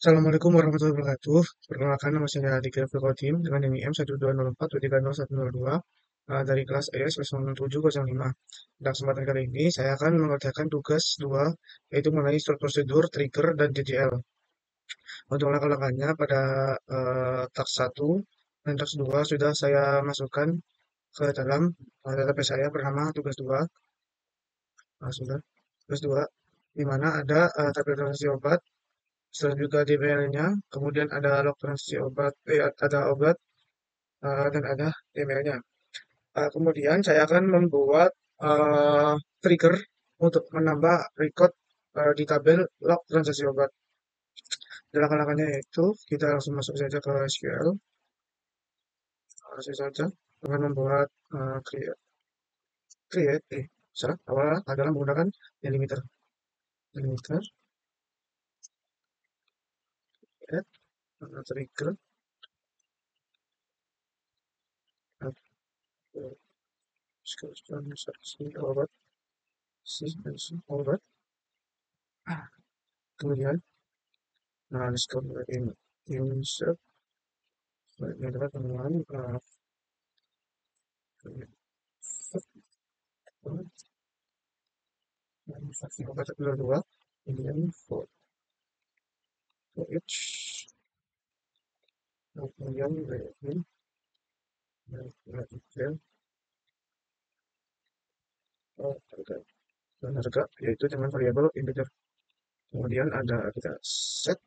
Assalamualaikum warahmatullahi wabarakatuh. Perkenalkan, nama saya Aditya Firkotim dengan NIM 12041303102 dari kelas ES 0705. Pada kesempatan kali ini, saya akan mengerjakan tugas 2, yaitu mengenai start prosedur, trigger, dan TTL. Untuk langkah-langkahnya pada task 1 dan task 2 sudah saya masukkan ke dalam database saya bernama tugas 2. Sudah, tugas 2, di mana ada tabel transaksi obat, selanjutnya DBL-nya, kemudian ada log transaksi obat, ada obat, dan ada DBL-nya. Kemudian saya akan membuat trigger untuk menambah record di tabel log transaksi obat. Langkah-langkahnya yaitu kita langsung masuk saja ke SQL. Langsung saja dengan membuat salah, awalnya adalah menggunakan delimiter. Delimiter, add, trigger, transaksi obat, obat. Kemudian underscore insert ini adalah temuan manufacturing obat kedua, kemudian for each, kemudian revenue detail harga dan harga yaitu dengan variabel integer. Kemudian ada kita set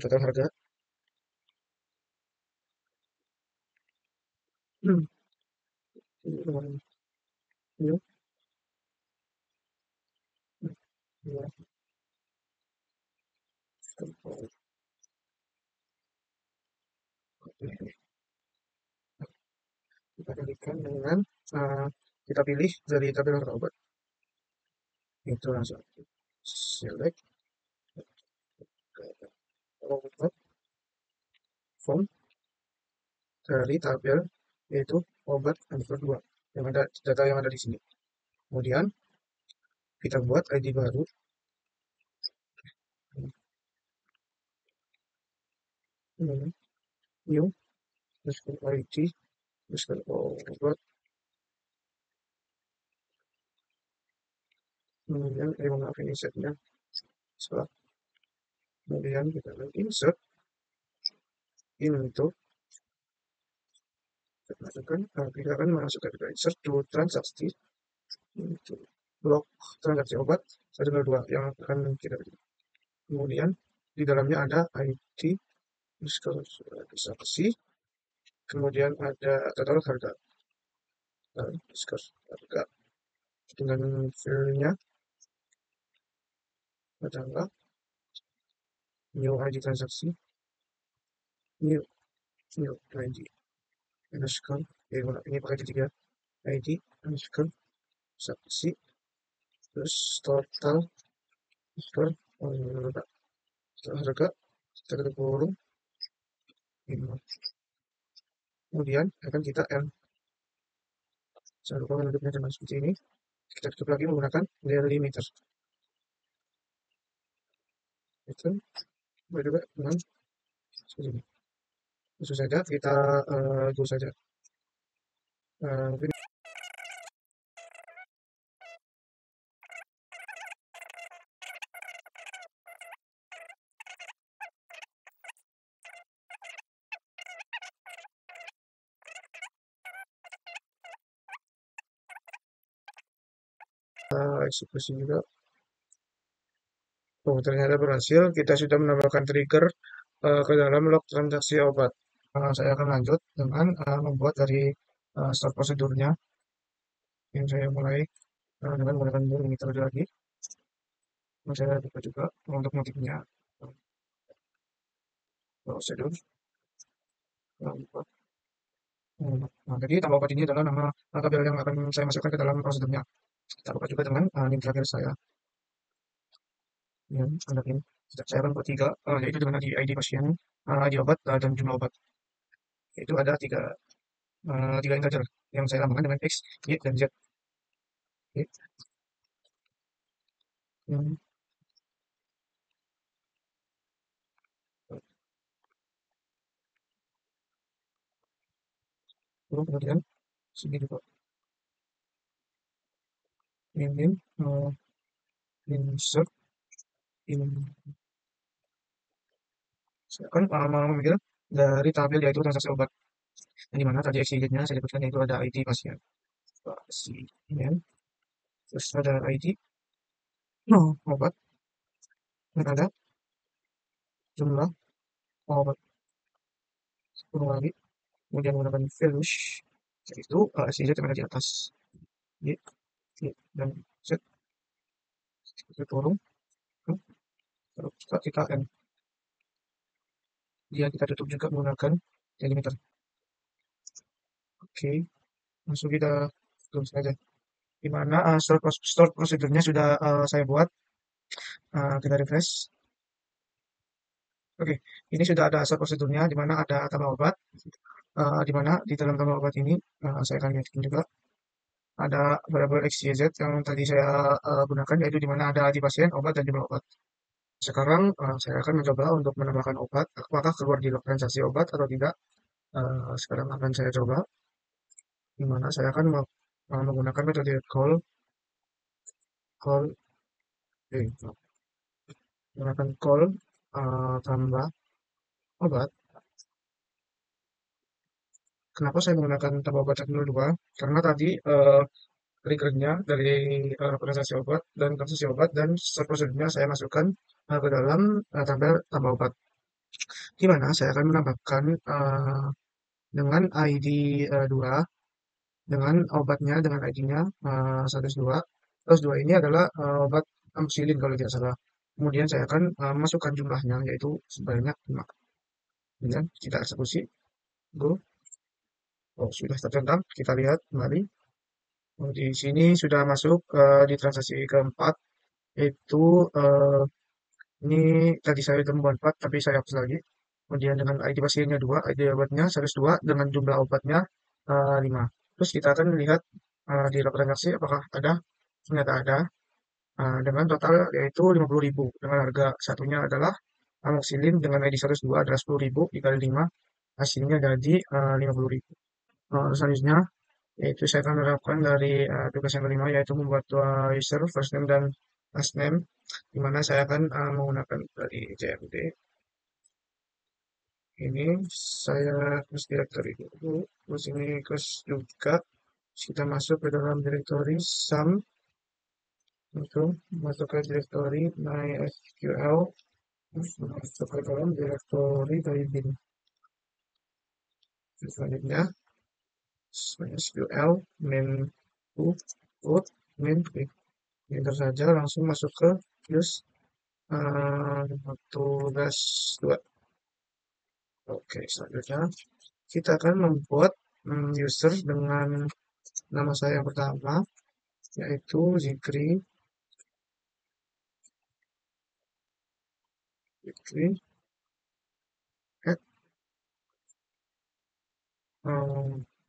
total harga. New, ya, kita kalikan dengan kita pilih dari tabel harga obat, itu langsung select obat form dari tabel yaitu obat underscore 2 yang ada data yang ada di sini. Kemudian kita buat ID baru, new underscore ID underscore obat, kemudian maaf ini setnya salah. Kemudian kita insert into, kita masukkan, kita akan masukkan ke insert to transaksi into blok transaksi obat 102 yang akan kita pilih. Kemudian di dalamnya ada ID transaksi, kemudian ada total harga harga dengan filenya adalah new ID transaksi, new ID underscore ini pakai titik ya, ID underscore transaksi terus total underscore harga kita tutup kurung ini. Kemudian akan kita L, jangan lupa menutupnya dengan seperti ini. Kita tutup lagi menggunakan delimiter. Itu juga dengan seperti ini. Langsung saja kita go saja. Eksekusi juga. Oh, ternyata berhasil. Kita sudah menambahkan trigger ke dalam log transaksi obat. Saya akan lanjut dengan membuat dari start prosedurnya. Yang saya mulai dengan menggunakan delimiter lagi. Saya buka juga untuk motifnya prosedur. Nah, jadi tambah obat ini adalah nama tabel yang akan saya masukkan ke dalam prosedurnya. Kita buka juga dengan link terakhir saya. Yang standar ini. Saya akan buat tiga, yaitu dengan ID pasien, ID obat, dan jumlah obat. Itu ada tiga integer yang saya lambangkan dengan X, Y, dan Z. Oke. Lalu kemudian sini juga ini insert in. Saya kan mau mengambil dari tabel yaitu transaksi obat. Yang dimana tadi exhibitnya saya sebutkan yaitu ada ID pasien. Pasien. Terus ada ID obat. Dan ada jumlah obat. 10 lagi. Kemudian menggunakan finish. Yaitu exhibit yang ada di atas. Y, Y, dan Z. Kita turun. Terus kita N. Dia kita tutup juga menggunakan delimiter. Oke. Langsung kita tulis saja. Di mana store prosedurnya sudah saya buat. Kita refresh. Oke, ini sudah ada store prosedurnya di mana ada tambah obat. Di mana di dalam tambah obat ini saya akan lihatkan juga ada variabel XYZ yang tadi saya gunakan yaitu di mana ada ID pasien, obat, dan jumlah obat. Sekarang saya akan mencoba untuk menambahkan obat, apakah keluar di log transaksi obat atau tidak. Sekarang akan saya coba, di mana saya akan menggunakan metode call, menggunakan call tambah obat. Kenapa saya menggunakan tambah obat 102? Karena tadi triggernya dari transaksi obat dan transaksi obat dan prosedurnya saya masukkan ke dalam tabel tambah obat. Di mana saya akan menambahkan dengan ID 2 dengan obatnya dengan ID-nya 102. Terus 2 ini adalah obat amoxicillin kalau tidak salah. Kemudian saya akan masukkan jumlahnya yaitu sebanyak 5. Kemudian kita eksekusi. Go. Oh, sudah tercentang. Kita lihat kembali. Oh, di sini sudah masuk di transaksi keempat. Itu ini tadi saya sudah membuat 4, tapi saya hapus lagi. Kemudian dengan ID pasiennya 2, ID obatnya 102, dengan jumlah obatnya 5. Terus kita akan melihat di log transaksi apakah ada, ternyata ada, dengan total yaitu 50.000. Dengan harga satunya adalah amoxicillin dengan ID 102 adalah 10.000 dikali 5, hasilnya jadi 50.000. Selanjutnya yaitu saya akan menerapkan dari tugas yang kelima yaitu membuat dua user first name dan last name, di mana saya akan menggunakan dari JMD. Ini saya close directory dulu, terus ini close juga. Kita masuk ke dalam directory sum, itu masuk ke directory MySQL, masuk ke dalam directory dari bin. Selanjutnya MySQL main root main enter saja langsung masuk ke use tugas 2. Oke, selanjutnya kita akan membuat user dengan nama saya yang pertama yaitu Zikri at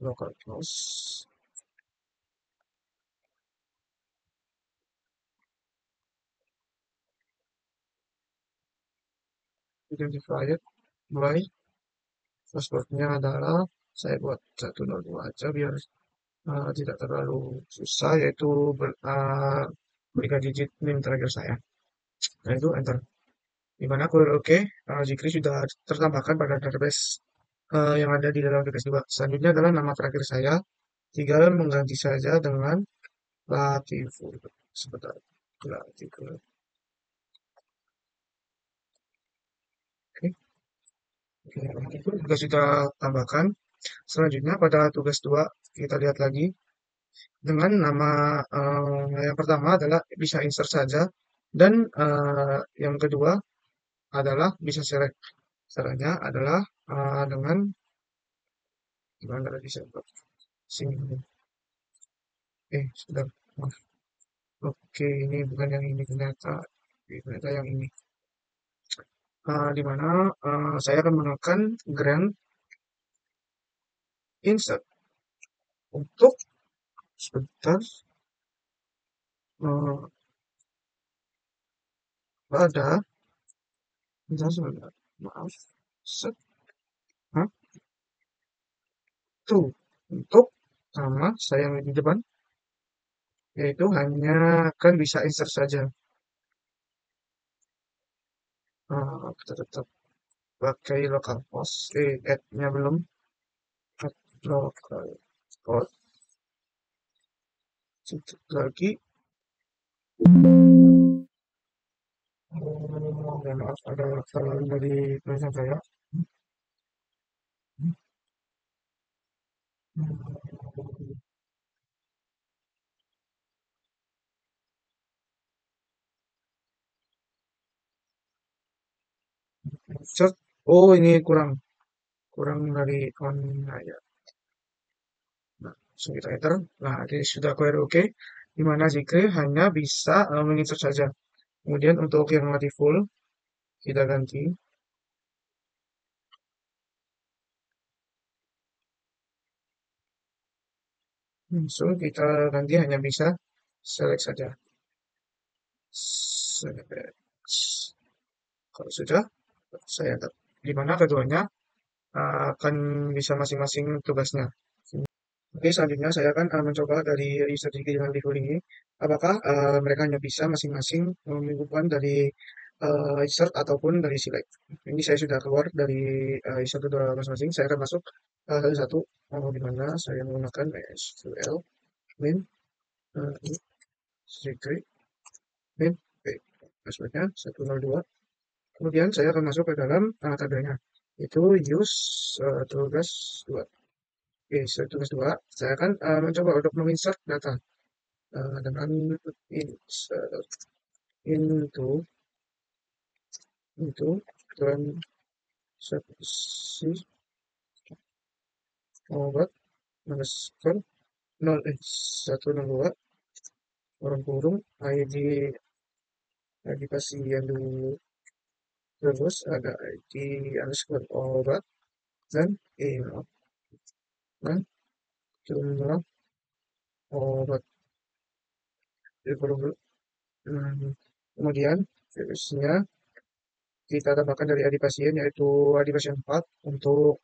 localhost identified by passwordnya adalah saya buat 102 aja biar tidak terlalu susah yaitu 3 digit NIM terakhir saya. Nah itu enter. Dimana kode oke, Zikri sudah tertambahkan pada database yang ada di dalam database 2. Selanjutnya adalah nama terakhir saya, tinggal mengganti saja dengan Latiful. Sebentar, Latiful. Oke, itu juga sudah tambahkan. Selanjutnya pada tugas 2 kita lihat lagi dengan nama yang pertama adalah bisa insert saja dan yang kedua adalah bisa select. Caranya adalah dengan gimana tadi saya buat sini. Sudah. Oke, ini bukan yang ini ternyata yang ini. Di mana saya akan menekan Grand Insert untuk sebentar uh, pada sebentar maaf set tuh Untuk sama saya yang di depan, yaitu hanya akan bisa insert saja. Kita tetap pakai localhost, add-nya belum, add localhost, sedikit lagi. Mohon maaf ada kesalahan dari tulisan saya. Insert, oh ini kurang kurang dari on ya. Nah, langsung kita enter. Nah, ini sudah query oke, di mana Zikri hanya bisa menginsert saja. Kemudian untuk yang mati full, kita ganti. Langsung kita ganti hanya bisa select saja. Select. Kalau sudah, saya tetap. Di mana keduanya akan bisa masing-masing tugasnya. Oke, selanjutnya saya akan mencoba dari strategi dengan default ini. Apakah mereka hanya bisa masing-masing melakukan dari insert ataupun dari select. Ini saya sudah keluar dari insert dua masing-masing. Saya akan masuk satu-satu, di mana saya menggunakan SQL min secret min p. Passwordnya 102. Kemudian saya akan masuk ke dalam tabelnya. Itu use tugas 2. Oke, tugas 2. Saya akan mencoba untuk menginsert data dengan insert into transaksi obat underscore 102 kurung kurung ID pasien dulu, terus ada ID underscore obat dan email dan jumlah obat di kurung. Kemudian virusnya kita tambahkan dari ID pasien, yaitu ID pasien 4 untuk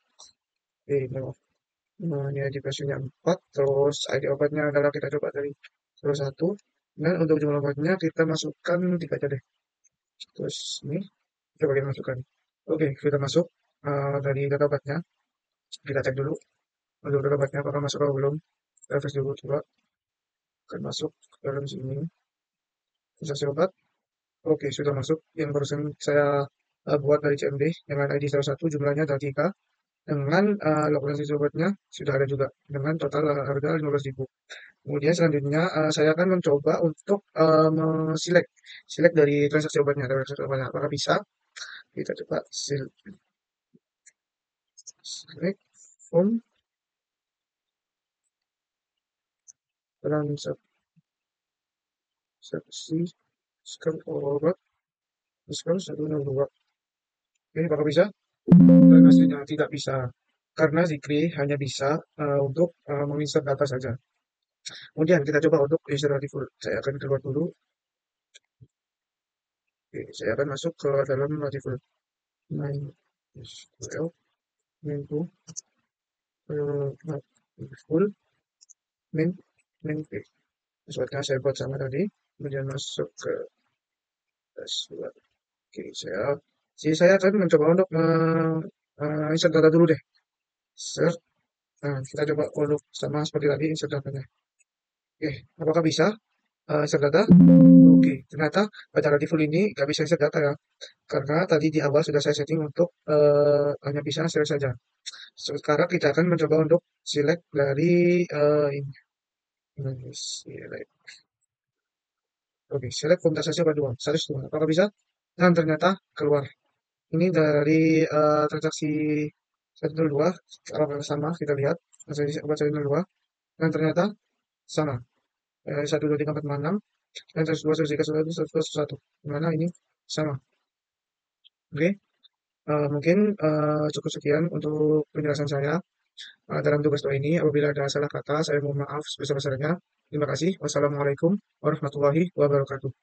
email. Ini ID pasiennya 4, terus ID obatnya adalah kita coba dari 1, dan untuk jumlah obatnya kita masukkan 3 aja deh. Terus ini coba kita masukkan. Oke, kita masuk dari data obatnya. Kita cek dulu untuk data obatnya apakah masuk atau belum. Kita refresh dulu, coba akan masuk ke dalam sini. Transaksi obat. Oke, sudah masuk. Yang barusan saya buat dari CMD dengan ID 1, jumlahnya ada 3. Dengan lokalisasi obatnya sudah ada juga dengan total harga 15.000. Kemudian selanjutnya saya akan mencoba untuk select dari transaksi obatnya, apakah bisa. Kita coba select from transaksi skor obat diskon 102. Ini apakah bisa? Dan hasilnya tidak bisa karena Zikri hanya bisa untuk menginsert data saja. Kemudian kita coba untuk insert full. Saya akan keluar dulu. Oke, saya akan masuk ke dalam full. MySQL menu full min p. Passwordnya saya buat sama tadi. Kemudian masuk ke password. Oke, saya akan mencoba untuk insert data dulu deh. Insert. Nah, kita coba untuk sama seperti tadi insert datanya. Oke, apakah bisa insert data? Oke, ternyata pada default ini nggak bisa insert data ya. Karena tadi di awal sudah saya setting untuk hanya bisa select saja. Sekarang kita akan mencoba untuk select dari ini. Select. Oke, select transaksi kedua, 102. Apakah bisa? Dan ternyata keluar. Ini dari transaksi 102, apakah sama? Kita lihat transaksi 102, dan ternyata sama. 1, 2, 3, 4, 5, 6, dan 102, 103, 101, 101. Dimana ini sama. Oke, mungkin cukup sekian untuk penjelasan saya dalam tugas dua ini. Apabila ada salah kata, saya mohon maaf sebesar-besarnya. Terima kasih. Wassalamualaikum warahmatullahi wabarakatuh.